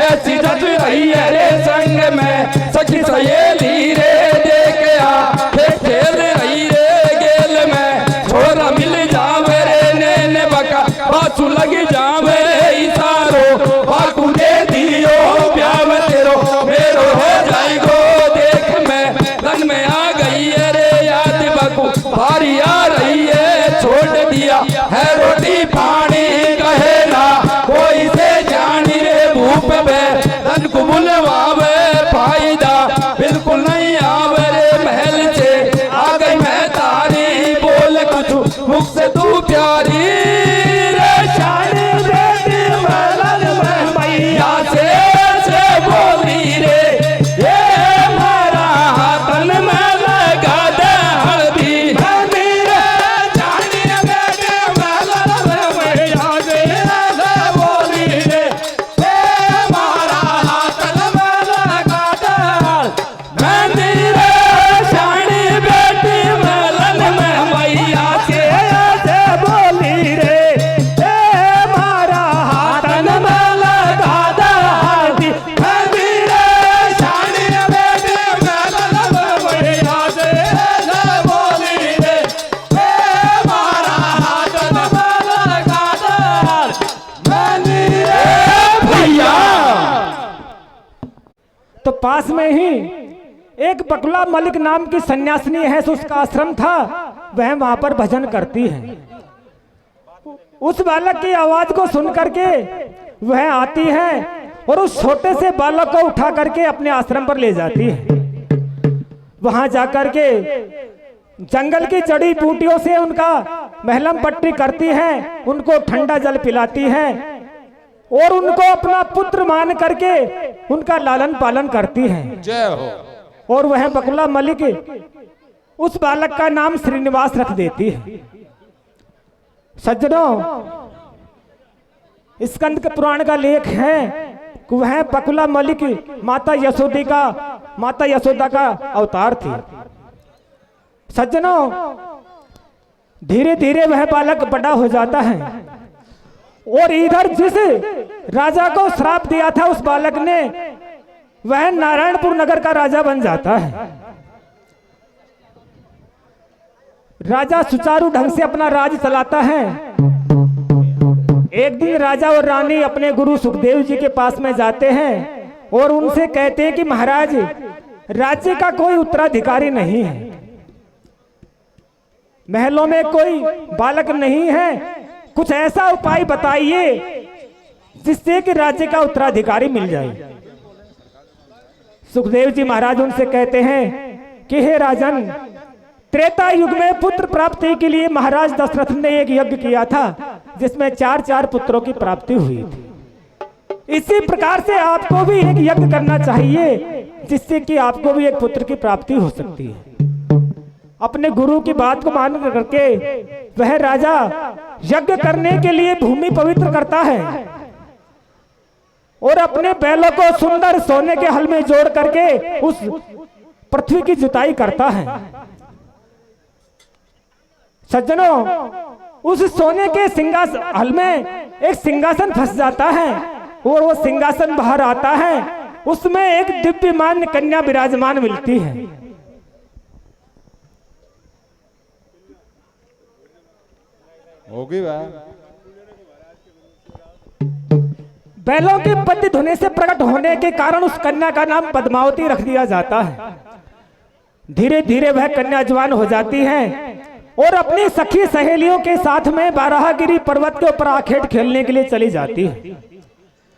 ऐसी जच रही है रे संग में सखी सहेली रे देख आ खेल रही रे गेल में छोरा मिल जावे रे नैन बका पाछू लग जावे इशारो बाकू दे दियो प्यार तेरो मेरो हो जाएगो देख मैं रंग में आ गई है रे याद बाकू भारी आ रही है छोड़ दिया है रोटी पानी कहे ना कोई से जानी रे भूप में धन को बुलवावे फायदा बिल्कुल नहीं आवे रे महल से आ गई मैं तारी बोल कुछ मुख से तू प्यारी रे शान बेटी मलन में मैया से बोली रे ये मारा हाथन में लगा दे हल्दी मेरे जानी बेटी मलन में मैया से बोली रे ये मारा हाथन में लगा दे हल्दी रे शानी बेटी मलन में मैया से बोली रे ए मारा हाथन में लगा दे हल्दी रे शानी बेटी मलन में मैया से बोली रे ए मारा हाथन में लगा दे रे भैया। तो पास में ही एक बकुला मलिक नाम की सन्यासिनी है, सो उसका आश्रम था। वह वहां पर भजन करती है। उस बालक की आवाज को सुन करके वह आती है और उस छोटे से बालक को उठा करके अपने आश्रम पर ले जाती है। वहां जाकर के जंगल की जड़ी बूटियों से उनका महलम पट्टी करती है, उनको ठंडा जल पिलाती है और उनको अपना पुत्र मान करके उनका लालन पालन करती है। जय हो। और वह बकुला मलिक उस बालक का नाम श्रीनिवास रख देती है। सज्जनों, स्कंद के पुराण का लेख है कि वह बकुला मलिक माता यशोदा का अवतार थी। सज्जनों, धीरे धीरे वह बालक बड़ा हो जाता है और इधर जिस राजा को श्राप दिया था उस बालक ने, वह नारायणपुर नगर का राजा बन जाता है। राजा सुचारू ढंग से अपना राज चलाता है। एक दिन राजा और रानी अपने गुरु सुखदेव जी के पास में जाते हैं और उनसे कहते हैं कि महाराज, राज्य का कोई उत्तराधिकारी नहीं है, महलों में कोई बालक नहीं है, कुछ ऐसा उपाय बताइए जिससे कि राज्य का उत्तराधिकारी मिल जाए। सुखदेव जी महाराज उनसे कहते हैं कि हे राजन, त्रेता युग में पुत्र प्राप्ति के लिए महाराज दशरथ ने एक यज्ञ किया था जिसमें 4 पुत्रों की प्राप्ति हुई थी। इसी प्रकार से आपको भी एक यज्ञ करना चाहिए जिससे कि आपको भी एक पुत्र की प्राप्ति हो सकती है। अपने गुरु की बात को मान करके वह राजा यज्ञ करने के लिए भूमि पवित्र करता है और अपने बैलों को सुंदर सोने के हल में जोड़ करके उस पृथ्वी की जुताई करता है। सज्जनों, उस सोने के सिंहासन हल में एक सिंहासन फंस जाता है और वो सिंहासन बाहर आता है, उसमें एक दिव्यमान कन्या विराजमान मिलती है। होगी वह बैलों के पद्य धुने से प्रकट होने के कारण उस कन्या का नाम पद्मावती रख दिया जाता है। धीरे धीरे वह कन्या जवान हो जाती है और अपनी सखी सहेलियों के साथ में बाराहगिरी पर्वत के ऊपर आखेट खेलने के लिए चली जाती है।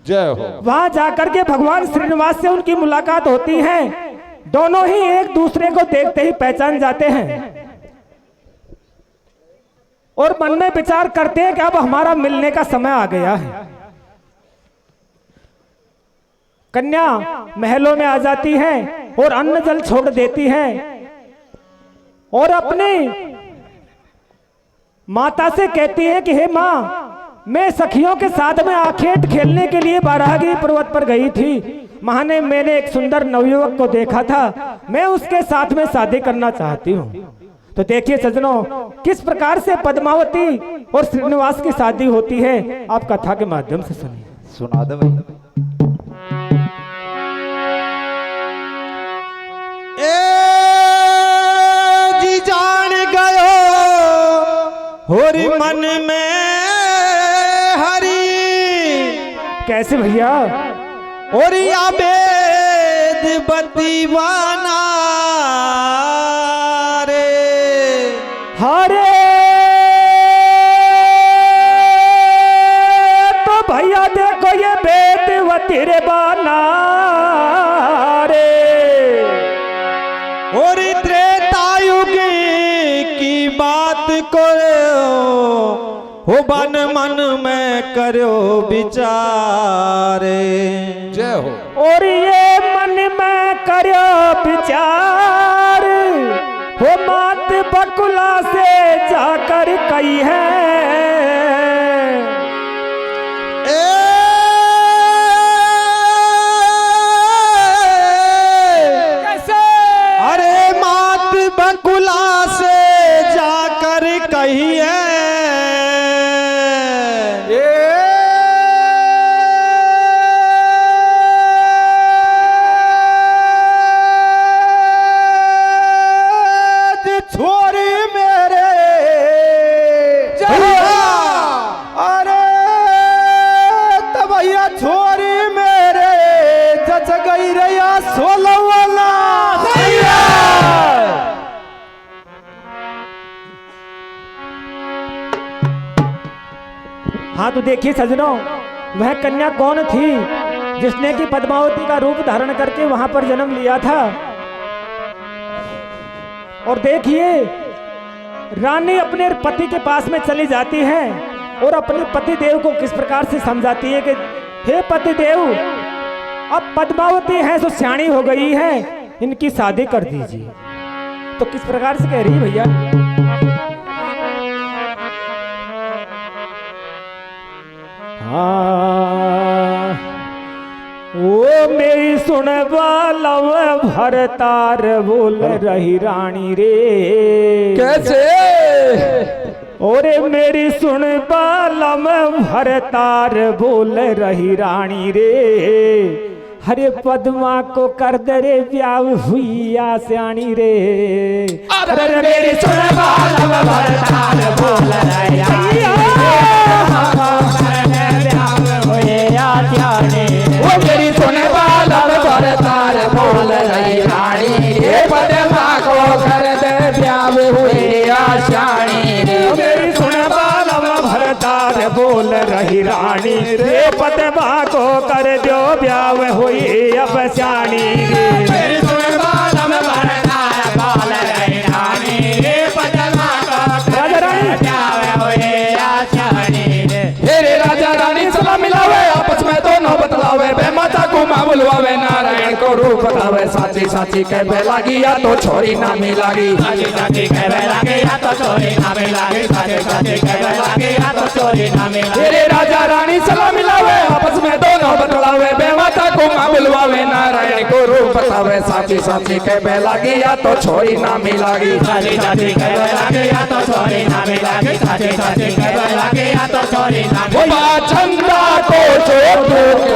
जय हो। वहां जाकर के भगवान श्रीनिवास से उनकी मुलाकात होती है। दोनों ही एक दूसरे को देखते ही पहचान जाते हैं और मन में विचार करते हैं कि अब हमारा मिलने का समय आ गया है। कन्या महलों में आ जाती है और अन्न जल छोड़ देती है और अपनी माता से कहती है कि हे माँ, मैं सखियों के साथ में आखेट खेलने के लिए बाराहगिरी पर्वत पर गई थी। मां ने मैंने एक सुंदर नवयुवक को देखा था, मैं उसके साथ में शादी करना चाहती हूँ। तो देखिए सज्जनों, किस प्रकार से पद्मावती और श्रीनिवास की शादी होती है, आप कथा के माध्यम से सुनिए। सुना दे भाई। होरी मन में हरी कैसे भैया? और आबेद बतीवाना रे हरे तो भैया देखो ये बेदवती रे बाना रे। और त्रेतायुग की बात करो हो बन मन में करो विचारे। जय हो। और ये मन में करो विचार हो मात बकुला से जाकर कही है। कैसे? अरे मात बकुला से जाकर कही है छोरी मेरे अरे तब भैया छोरी मेरे जच गई रैया 16 वाला। हाँ तो देखिए सजनों, वह कन्या कौन थी जिसने कि पद्मावती का रूप धारण करके वहां पर जन्म लिया था। और देखिए रानी अपने पति के पास में चली जाती है और अपने पति देव को किस प्रकार से समझाती है कि हे पति देव, अब पद्मावती है तो सियाणी हो गई है, इनकी शादी कर दीजिए। तो किस प्रकार से कह रही है भैया? ओ मेरी सुन बालव भरतार बोल रही रानी रे। कैसे? ओरे मेरी सुन बालम भरतार बोल रही रानी रे। हरे पद्मा को कर दे रे ब्याह हुई आस्यानी रे। अरे मेरी सुन बालम भरतार बोल रही रानी वो मेरी सुने वाला भरतार बोल रही रानी रे। पद्मा को कर दे ब्याह हुई आशानी रे। मेरी सुन बालम भरतार बोल रही रानी रे। पद्मा को कर दो ब्याह हुई अब श्याणी रे। मेरी सुन बालम भरतार बोल रही रानी रे। पद्मा को कर दे ब्याह हुई आशानी रे। हेरे राजा रानी सलाम मिलावे आपस में दोनों बतलावे। बे माता को माँ बुलवावे नारायण को रूप बतावे। साची साची कह लागी या तो छोरी ना मिलागी। साची साची कह लागे या तो छोरी ना मिलागी। साची साची कह लागे या तो छोरी ना मिलागी। हेरे राजा रानी सलाम मिलावे आपस में दोनों बतलावे। बे माता को माँ बुलवावे नारायण को रूप बतावे। साची साची कह लागी या तो छोरी ना मिलागी। साची साची कह लागे या तो छोरी ना मिलागी। साची साची कह लागे या तो छोरी ना मिलागी। चंदा को जो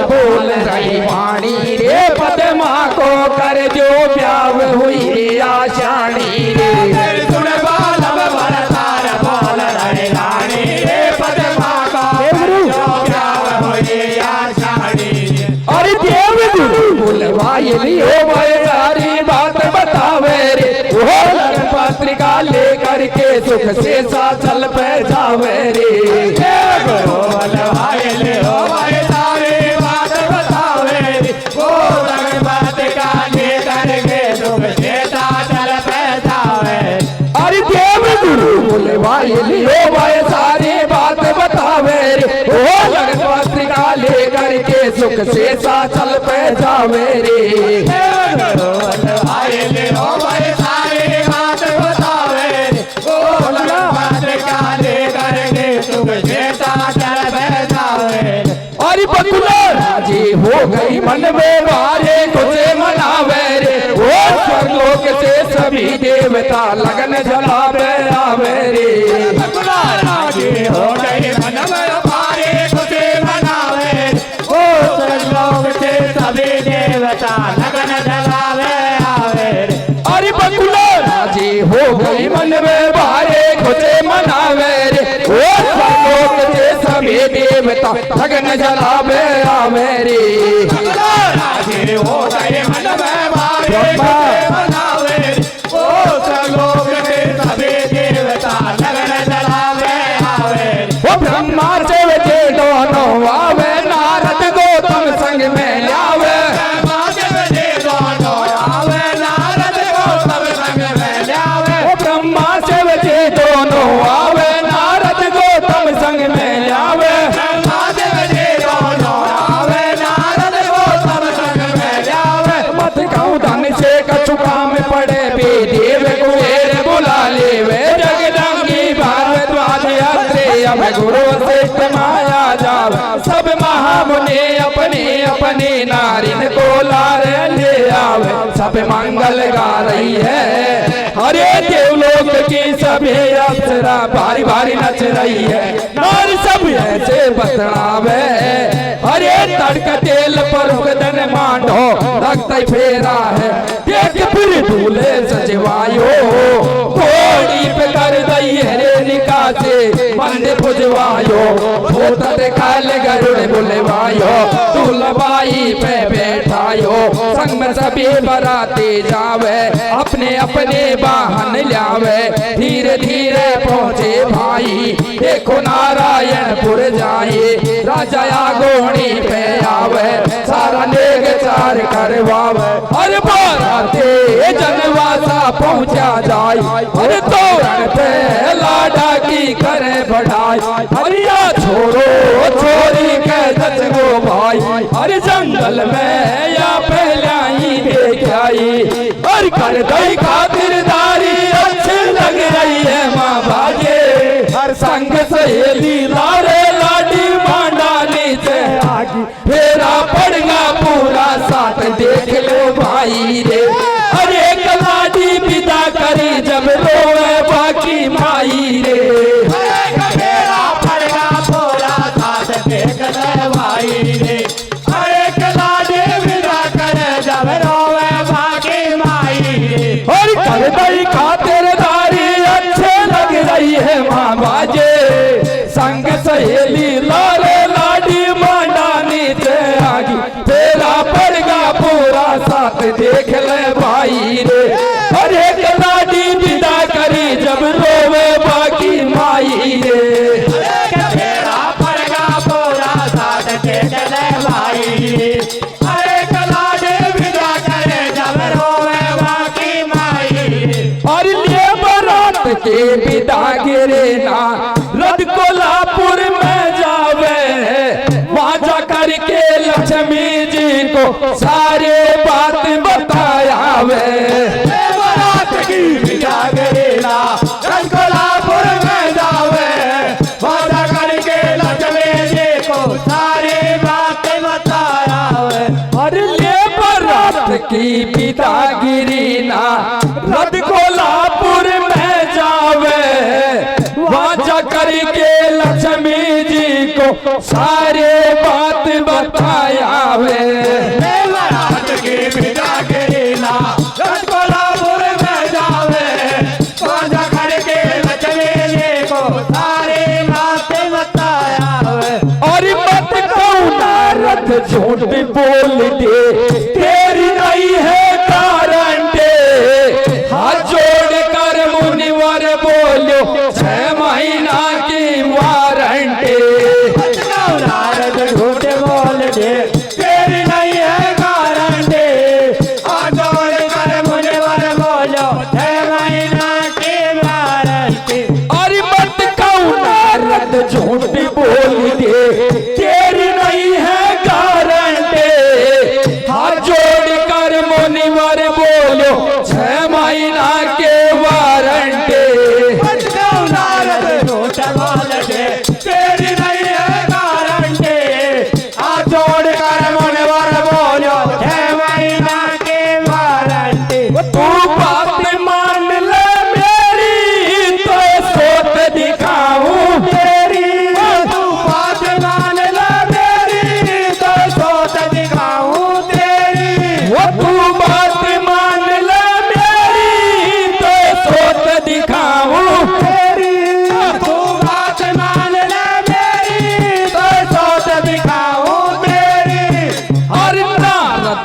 बोल रही वाणी रे। पद्मा को कर जो ब्याह हुई आशानी रे। मेरी सुन बालम भरतार बोल रही रानी रे। पद्मा को कर जो ब्याह हुई आशानी रे। अरे देवगुरु बुलवाए लियो भाई सारी बात बतावे रे। वो लगन पत्रिका लेकर के सुख से साचल पे जावे रे। देवगुरु बुलवाए लियो भाई सारी बात बतावे रे। वो लगन पत्रिका लेकर के सुख से साचल पे जावे। अरे देवगुरु बुलवाए लियो भाई सारी बात बतावे रे। वो लगन पत्रिका लेकर के सुख से साचल पे जावे रे। देवगुरु बुलवाए लियो भाई सारी बात बतावे रे। वो लगन पत्रिका लेकर के सुख से साचल पे जावे। अरे बकुला राजी हो गई मन में वारे तुझे मनावे रे। वो स्वर्गलोक से सभी देवता लगन जलावे आवे रे। बकुला राजी हो गई मन में वारे तुझे मनावे। वो स्वर्गलोक से सभी देवता लगन जलावे आवे। अरे बकुला राजी हो गई मन में वारे तुझे मनावे रे। लगन जलावे आवे रे राजे हो गए मन में मारे के बनावे ओ सलोक के सभी देवता लगन जलावे आवे वो ब्रह्मा शिव के दोनों आवे नारद गौतम संग में लावे महादेव जी दोनों आवे नारद गौतम संग में लावे वो ब्रह्मा शिव के दोनों आवे नारद गौतम संग में लावे महादेव जी दोनों आवे नारद गौतम संग में लावे मत कहूँ धन से कछु काम पड़े भी देव कुबेर बुला लेवे जगदम्बी भारद्वाज यात्रे अब गुरु श्रेष्ठ माया जाव सब महामुनि अपने अपने नारिन को लारे ले आवे सब मंगल गा रही है अरे देवलोक की सभी अप्सरा भारी भारी नच रही है नार सब ऐसे बतलावे अरे तड़का तेल पर उगदन मांडो रक्त फेरा है देख फिर दूल्हे सजवायो घोड़ी पे कर दई हरे निकासे बंदे पुजवायो भूत काल गरुड़ बुलवायो दूल्हबाई पे बैठायो संग में सभी बराती जावे अपने अपने वाहन लावे धीरे धीरे पहुँचे भाई देखो नारायणपुर जाए राजा आगोनी पे आवे सारा नेग चार करवावे अरे बाराते जनवासा पहुँचा जाए अरे तोरण पे लाडा की करे बढ़ाई हरिया छोरो छोरी के दस गो भाई अरे जंगल में या पहला ही देख आई और कर दई खातिरदारी अच्छी लग रही है माँ बाजे हर संग सहेली लारे लाडी मांडाली से आगी फेरा पड़गा पूरा साथ देख लो भाई रे अरे कलाडी विदा करी जब रोए बाकी माई रे मेरा पड़गा पूरा साथ देख ले भाई रे अरे कलाडी विदा करे जब रोवे बाकी माई रे और कर दई खातिरदारी अच्छे लग रही है माँ बाजे संग सहेली लारे लाडी मांडानी से आगी तेरा पड़गा पूरा साथ देख ले भाई रे अरे लाडी विदा करी जब रोवे बाकी माई रे मेरा पड़गा पूरा साथ देख ले भाई रे अरे कलाडी विदा करे जब रोवे बाकी माई रे और लिए बारात के विदा गिरे ना रद कोल्हापुर में जावे वहाँ जा करके लक्ष्मी जी को सारे बात बतायावे बारात की विदा करेला कोल्हापुर में जावे वादा करके लक्ष्मी जी को सारी बात बताया और लिए बारात की विदा गिरी ना रद कोल्हापुर में जावे वहाँ जा करके लक्ष्मी जी को सारे बात बतायावे बारात की विदा करेला कोल्हापुर में जावे वादा करके लक्ष्मी जी को सारी बात बताया और मत कौना रथ झूठ बोल दे तेरी नहीं है गारंटी हाथ जोड़ कर मुनिवर बोलो 6 महीना की वारंटी नारद झूठ बोल दे तेरी नहीं है गारंटी आंदोलन कर मुझे वर बोलो 6 महीना की वारंटी और मत कौना रथ झूठ बोल दे तेरी नहीं है गारंटी हाथ जोड़ कर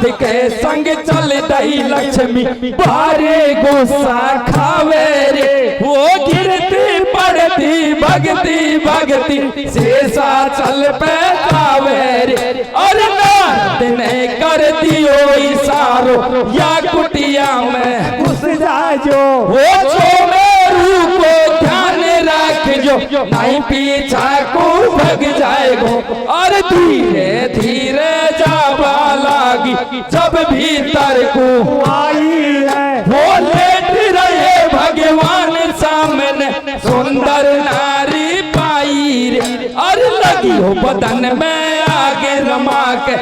नाथ के संग चल दई लक्ष्मी बारे गुस्सा खावे रे वो गिरती पड़ती भगती भगती शेषा चल पे जावे रे और नाथ ने कर दियो इशारो या कुटिया में घुस जा जो वो छोमेरू को ध्यान रख जो नहीं पीछा को भग जाएगो और धीरे धीरे जावा लागी जब भीतर को आई है वो लेट रहे भगवान सामने सुंदर नारी पाई रे और लगी हो बदन में आगे रमा के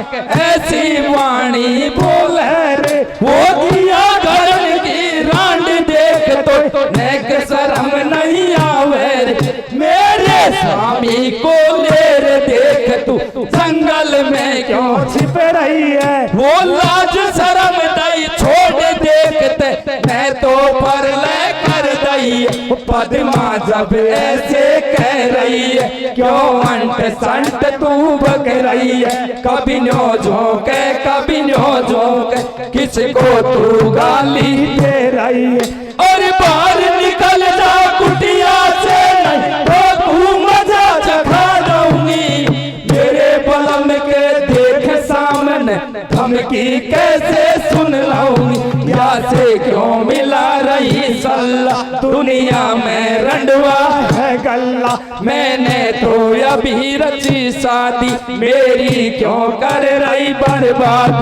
ऐसी वाणी बोले रे वो दिया गगन की रांड देख तो नेक शर्म नहीं आवे रे मेरे स्वामी को ले रे देख तू जंगल में क्यों छिप रही है वो लाज शर्म दई छोड़ देखते मैं तो पर ले कर दई पद्मा जब ऐसे कह रही है क्यों अंट संट तू बक रही है कभी न्यो झोंके कभी न्यो झोंके किसको तू गाली दे रही है और बाहर निकल जा कुटिया से नहीं तो तू मजा चखा दूंगी मेरे बलम के देख सामने धमकी कैसे सुन लाऊंगी या से क्यों मिला रही सल्ला दुनिया में रंडवा है गल्ला मैंने तो अभी रची शादी मेरी क्यों कर रही बर्बाद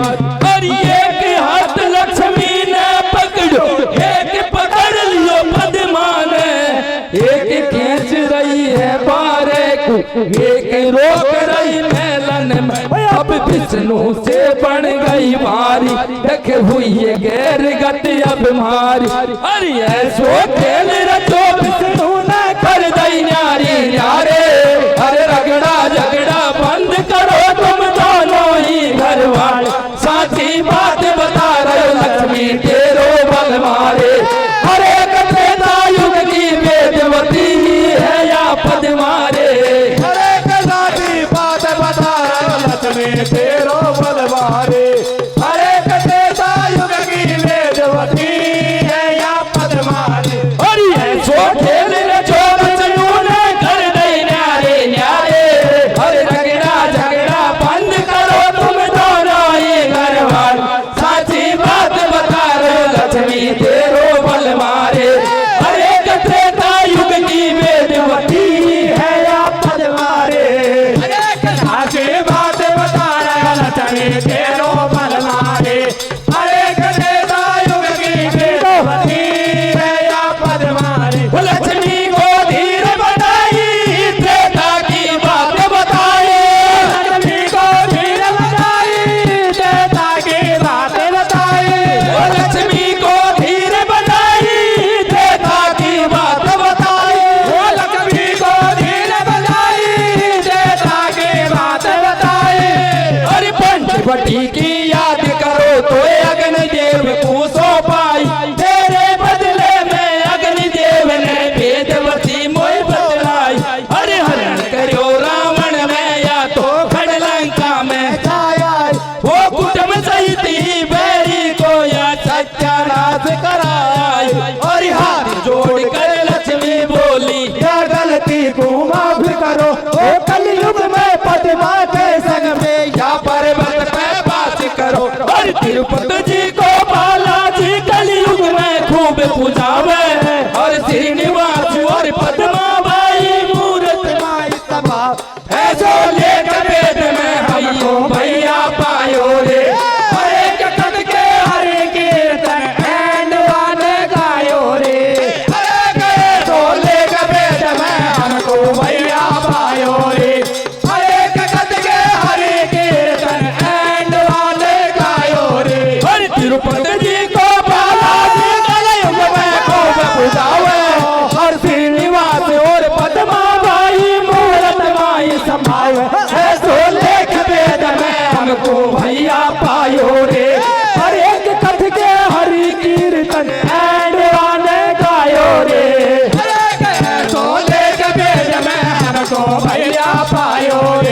और एक हाथ लक्ष्मी ने पकड़ो एक पकड़ लियो पद्मा ने एक खींच रही है बारे को एक रोक रही मेलन में अब विष्णु से बन गई मारी देख हुई ये गैर गति अब मारी अरे ऐसो खेल रचो विष्णु ने कर दई न्यारी न्यारे अरे रगड़ा झगड़ा बंद करो तुम दोनों ही घर वाले साची बात बता रहे लक्ष्मी तेरो बल मारे हरे त्रेता युग की वेदवती ही है या पद्मा रे हरे कदापि बात बता रहे लक्ष्मी तेरो बल मारे हरे त्रेता युग की वेदवती है या पद्मा रे और ये सो खेल रचो विष्णु ने कर दई न्यारे न्यारे हरे रगड़ा झगड़ा बंद करो तुम दोनों ही घर वाले साची बात बता रहे लक्ष्मी तेरो बल मारे हरे त्रेता युग की वेदवती है या पद्मा रे हरे कदापि बात बता रहे लक्ष्मी तेरो बल मारे हरे त्रेता युग की वेदवती है या पद्मा रे वो लक्ष्मी को धीर बताई त्रेता की बात बताई लक्ष्मी को धीर बताई देता की बात बताई वो लक्ष्मी को धीर बताई त्रेता की बात बताई वो लक्ष्मी को धीर बताई देता की बात बताई अरे पंचवटी की याद करो तो अग्निदेव को सौंपाई तेरे बदले में अग्निदेव ने वेदवती मोह बदलाई अरे हरण करो रावण में या तो खड़लंका में वो कुटुंब सहित ही बैरी को या सत्यानाश कराई और हाथ जोड़ कर लक्ष्मी बोली क्या गलती को माफ करो ओ कलयुग में पद्मा के संग में या पर्वत पे वास करो और तिरुपति जी को बालाजी कलयुग में खूब पूजावे और श्रीनिवास और पद्मा बाई मूर्त माई सभा ऐसो लेख वेद में हमको भैया पायो रे हरे कट के हरे कीर्तन एंड वाने गायो रे हरे गए तो लेख वेद में हमको भैया पायो रे हरे कट के हरे कीर्तन एंड वाले गायो रे और तिरुपति जी को बालाजी कलयुग में खूब पूजावे और श्रीनिवास और पद्मा बाई मूर्त माई संभावे ऐसो लेख वेद में हमको भैया पायो रे हर एक कथ के हरि कीर्तन एंड वाने गायो रे हरे गए तो लेख वेद में हमको भैया पायो रे